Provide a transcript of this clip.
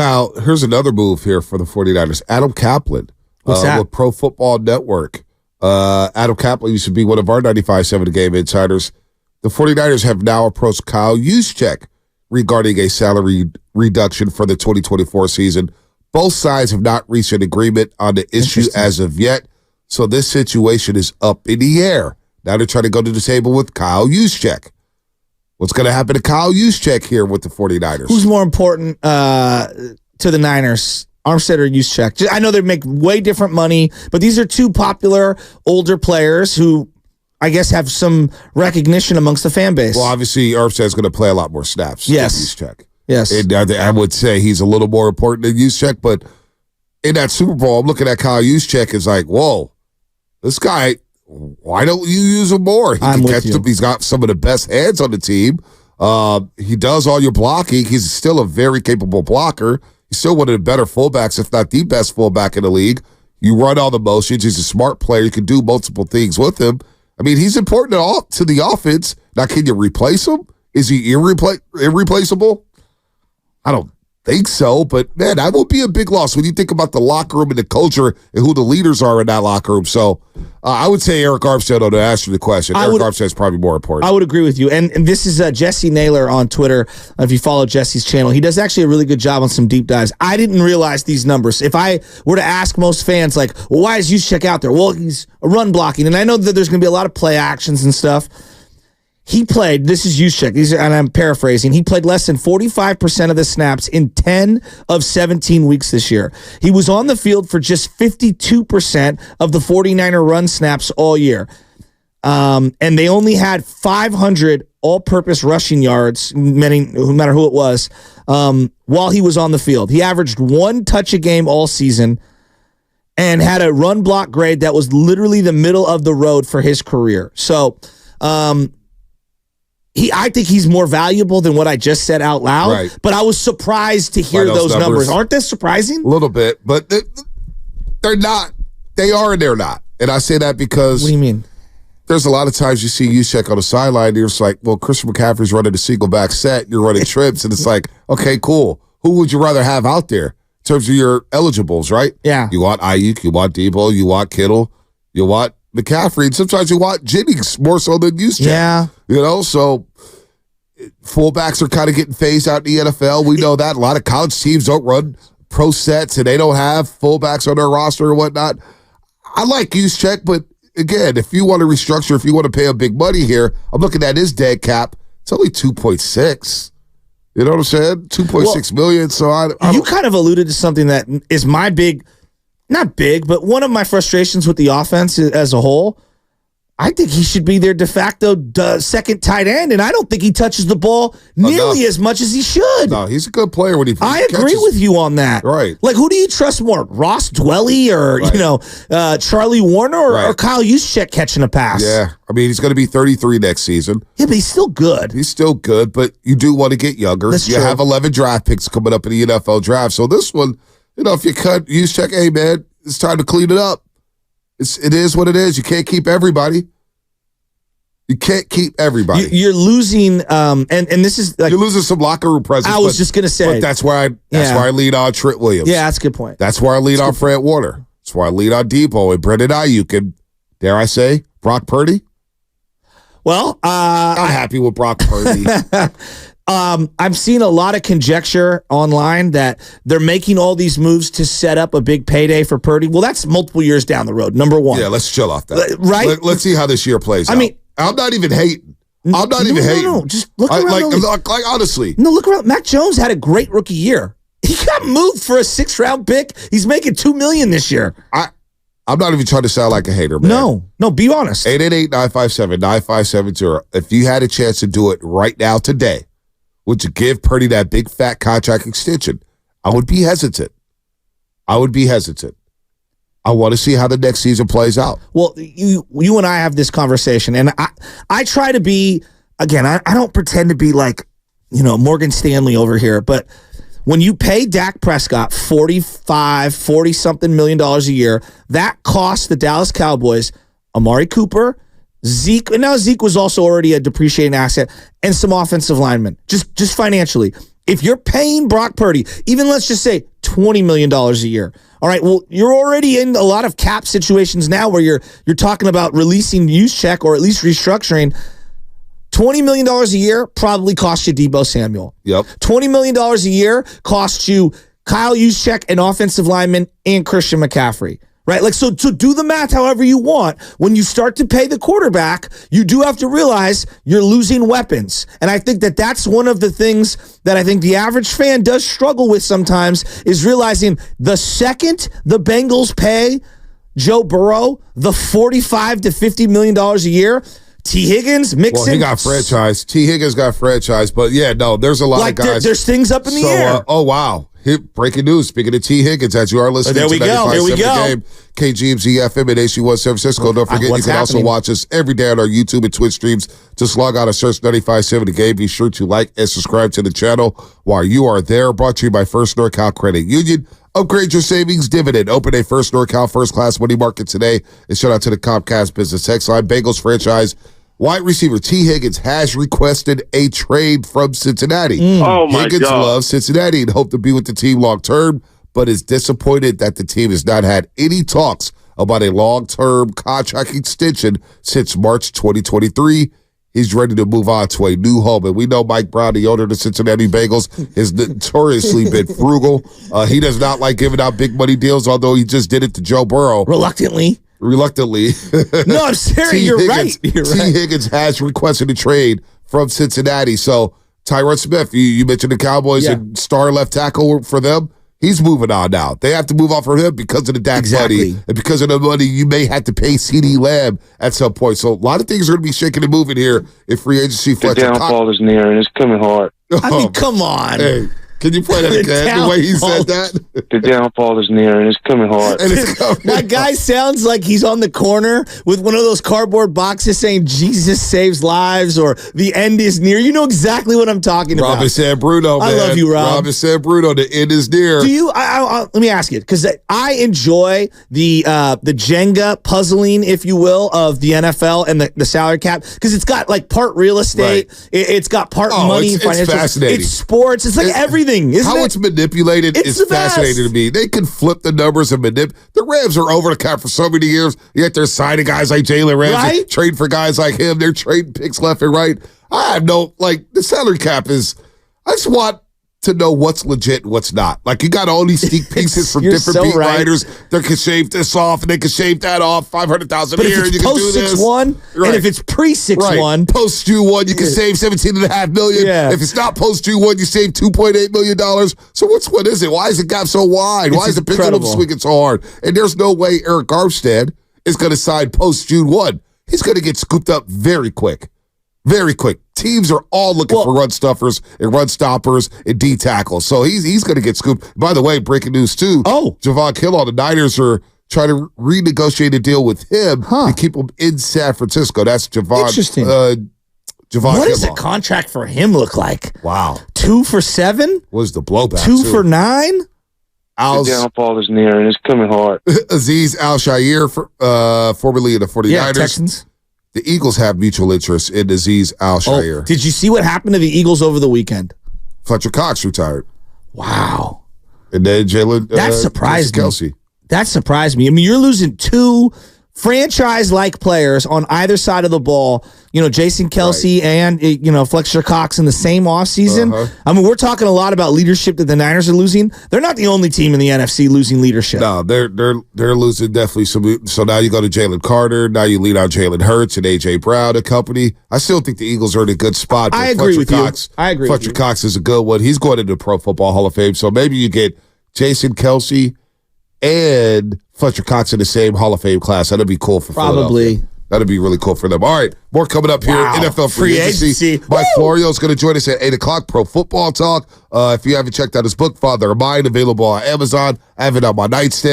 Now, here's another move here for the 49ers. Adam Caplan. What's that? With Pro Football Network. Adam Caplan used to be one of our 95.7 The Game insiders. The 49ers have now approached Kyle Juszczyk regarding a salary reduction for the 2024 season. Both sides have not reached an agreement on the issue as of yet, so this situation is up in the air. Now they're trying to go to the table with Kyle Juszczyk. What's going to happen to Kyle Juszczyk here with the 49ers? Who's more important to the Niners, Armstead or Juszczyk? I know they make way different money, but these are two popular older players who I guess have some recognition amongst the fan base. Well, obviously, Armstead's going to play a lot more snaps than Juszczyk. Yes. And I would say he's a little more important than Juszczyk, but in that Super Bowl, I'm looking at Kyle Juszczyk as like, whoa, this guy, why don't you use him more? He can catch them. He's got some of the best hands on the team. He does all your blocking. He's still a very capable blocker. He's still one of the better fullbacks, if not the best fullback in the league. You run all the motions. He's a smart player. You can do multiple things with him. I mean, he's important to the offense. Now, can you replace him? Is he irreplaceable? I don't think so, but man, that would be a big loss when you think about the locker room and the culture and who the leaders are in that locker room. So I would say Eric Armstead, to answer the question. Eric Armstead is probably more important. I would agree with you. And this is Jesse Naylor on Twitter. If you follow Jesse's channel, he does actually a really good job on some deep dives. I didn't realize these numbers. If I were to ask most fans, like, well, why is Juszczyk out there? Well, he's a run blocking. And I know that there's going to be a lot of play actions and stuff. He played, this is Juszczyk, and I'm paraphrasing, he played less than 45% of the snaps in 10 of 17 weeks this year. He was on the field for just 52% of the 49er run snaps all year. And they only had 500 all-purpose rushing yards, no matter who it was, while he was on the field. He averaged 1 touch a game all season and had a run block grade that was literally the middle of the road for his career. So, I think he's more valuable than what I just said out loud, right. But I was surprised to hear those numbers. Aren't they surprising? A little bit, but they're not. They are and they're not. And I say that because... What do you mean? There's a lot of times you see Juszczyk on the sideline, you're just like, well, Christian McCaffrey's running a single back set, you're running trips, and it's like, okay, cool. Who would you rather have out there in terms of your eligibles, right? Yeah. You want Ayuk, you want Debo, you want Kittle, you want McCaffrey, and sometimes you want Jennings more so than Juszczyk. Yeah. You know, so fullbacks are kind of getting phased out in the NFL. We know that. A lot of college teams don't run pro sets, and they don't have fullbacks on their roster or whatnot. I like Juszczyk, but again, if you want to restructure, if you want to pay a big money here, I'm looking at his dead cap. It's only 2.6. You know what I'm saying? 2.6 million. So you kind of alluded to something that is my big, not big, but one of my frustrations with the offense as a whole. I think he should be their de facto second tight end, and I don't think he touches the ball nearly as much as he should. No, he's a good player when he I agree with you on that. Right. Like, who do you trust more, Ross Dwelly or Charlie Warner or Kyle Juszczyk catching a pass? Yeah. I mean, he's going to be 33 next season. Yeah, but he's still good. He's still good, but you do want to get younger. That's you true. have 11 draft picks coming up in the NFL draft. So this one, if you cut Juszczyk, hey, man, it's time to clean it up. It is what it is. You can't keep everybody. You can't keep everybody. You're losing, and this is like, you're losing some locker room presence. I was just gonna say, but that's where I lean on Trent Williams. Yeah, that's a good point. That's where I lean on Fred Warner. That's where I lean on Debo and Brendan Ayuk and, dare I say, Brock Purdy. Well, I'm happy with Brock Purdy. I'm seeing a lot of conjecture online that they're making all these moves to set up a big payday for Purdy. Well, that's multiple years down the road, number one. Yeah, let's chill off that. Right? Let's see how this year plays out. I mean, I'm not even hating. No, just look around. Like honestly. No, look around. Mac Jones had a great rookie year. He got moved for a 6th-round pick. He's making $2 million this year. I'm not even trying to sound like a hater, man. No, be honest. 888-957-9572. If you had a chance to do it right now today, would you give Purdy that big fat contract extension? I would be hesitant. I want to see how the next season plays out. Well, you and I have this conversation, and I try to be, again, I don't pretend to be like, Morgan Stanley over here, but when you pay Dak Prescott $40-something million a year, that costs the Dallas Cowboys Amari Cooper, Zeke, and now Zeke was also already a depreciating asset, and some offensive linemen, just financially. If you're paying Brock Purdy, even let's just say $20 million a year. All right, well, you're already in a lot of cap situations now where you're talking about releasing Juszczyk or at least restructuring. $20 million a year probably cost you Deebo Samuel. Yep. $20 million a year cost you Kyle Juszczyk, an offensive lineman, and Christian McCaffrey. Right? Like, so do the math however you want. When you start to pay the quarterback, you do have to realize you're losing weapons. And I think that that's one of the things that I think the average fan does struggle with sometimes is realizing the second the Bengals pay Joe Burrow the $45 to $50 million a year, T. Higgins, Mixon. Well, he got franchised. T. Higgins got franchised. But, yeah, no, there's a lot of guys. There's things up in the air. Oh, wow. Breaking news. Speaking of T. Higgins, as you are listening to 95.7 The Game, KGMZ FM and AC1 San Francisco. Don't forget, you can also watch us every day on our YouTube and Twitch streams. Just log on and search 95.7 The Game. Be sure to like and subscribe to the channel while you are there. Brought to you by First NorCal Credit Union. Upgrade your savings dividend. Open a First NorCal First Class Money Market today. And shout out to the Comcast Business Text Line. Bengals franchise wide receiver T. Higgins has requested a trade from Cincinnati. Oh, my Higgins God. loves Cincinnati and hoped to be with the team long term, but is disappointed that the team has not had any talks about a long-term contract extension since March 2023. He's ready to move on to a new home. And we know Mike Brown, the owner of the Cincinnati Bengals, has notoriously been frugal. He does not like giving out big money deals, although he just did it to Joe Burrow. Reluctantly. No, I'm serious. You're right. T. Higgins has requested a trade from Cincinnati. So Tyron Smith, you mentioned the Cowboys and star left tackle for them. He's moving on now. They have to move on for him because of the Dak money. And because of the money, you may have to pay CeeDee Lamb at some point. So a lot of things are going to be shaking and moving here if free agency. The downfall is near, and it's coming hard. I mean, come on. Hey. Can you play that again? The way he said that? The downfall is near, and it's coming hard. That guy sounds like he's on the corner with one of those cardboard boxes saying Jesus saves lives or the end is near. You know exactly what I'm talking about. Robin San Bruno, man. I love you, Rob. Robin San Bruno, the end is near. Do you? Let me ask you, because I enjoy the Jenga puzzling, if you will, of the NFL and the salary cap, because it's got like part real estate, it's got part money, it's financial, fascinating. It's sports, it's like everything. How it's manipulated is fascinating to me. They can flip the numbers and manipulate. The Rams are over the cap for so many years, yet they're signing guys like Jalen Ramsey, trade for guys like him. They're trading picks left and right. I have the salary cap is, I just want to know what's legit and what's not. Like, you got all these sneak pieces from different beat writers that can shave this off and they can shave that off, $500,000 a year. But if it's post-6-1, and if it's pre-6-1. Post-June 1, you can save $17.5 million. Yeah. If it's not post-June 1, you save $2.8 million. So what is it? Why is the gap so wide? Why is the pendulum swinging so hard? And there's no way Eric Armstead is going to sign post-June 1. He's going to get scooped up very quick. Very quick. Teams are all looking for run stuffers and run stoppers and D tackles. So he's going to get scooped. By the way, breaking news too. Javon Kinlaw, the Niners are trying to renegotiate a deal with him to keep him in San Francisco. That's Javon. Interesting. Javon what Kinlaw. does a contract for him look like? Wow. 2 for $7? Was the blowback? 2 for $9? The downfall is near, and it's coming hard. Azeez Al-Shaair, formerly of the 49ers. Yeah, Texans. The Eagles have mutual interest in Azeez Al-Shaair. Did you see what happened to the Eagles over the weekend? Fletcher Cox retired. Wow. And then Jalen. That surprised me. Kelsey. That surprised me. I mean, you're losing 2 franchise-like players on either side of the ball. You know, Jason Kelsey and, Fletcher Cox in the same offseason. I mean, we're talking a lot about leadership that the Niners are losing. They're not the only team in the NFC losing leadership. No, they're losing definitely some. So now you go to Jalen Carter. Now you lean on Jalen Hurts and A.J. Brown and company. I still think the Eagles are in a good spot. I agree with you. Fletcher Cox is a good one. He's going into the Pro Football Hall of Fame. So maybe you get Jason Kelsey and Fletcher Cox in the same Hall of Fame class. That'd be cool for Philadelphia. That'd be really cool for them. All right, more coming up here. NFL free agency. Mike Florio is going to join us at 8 o'clock. Pro Football Talk. If you haven't checked out his book, Father of Mine, available on Amazon. I have it on my nightstand.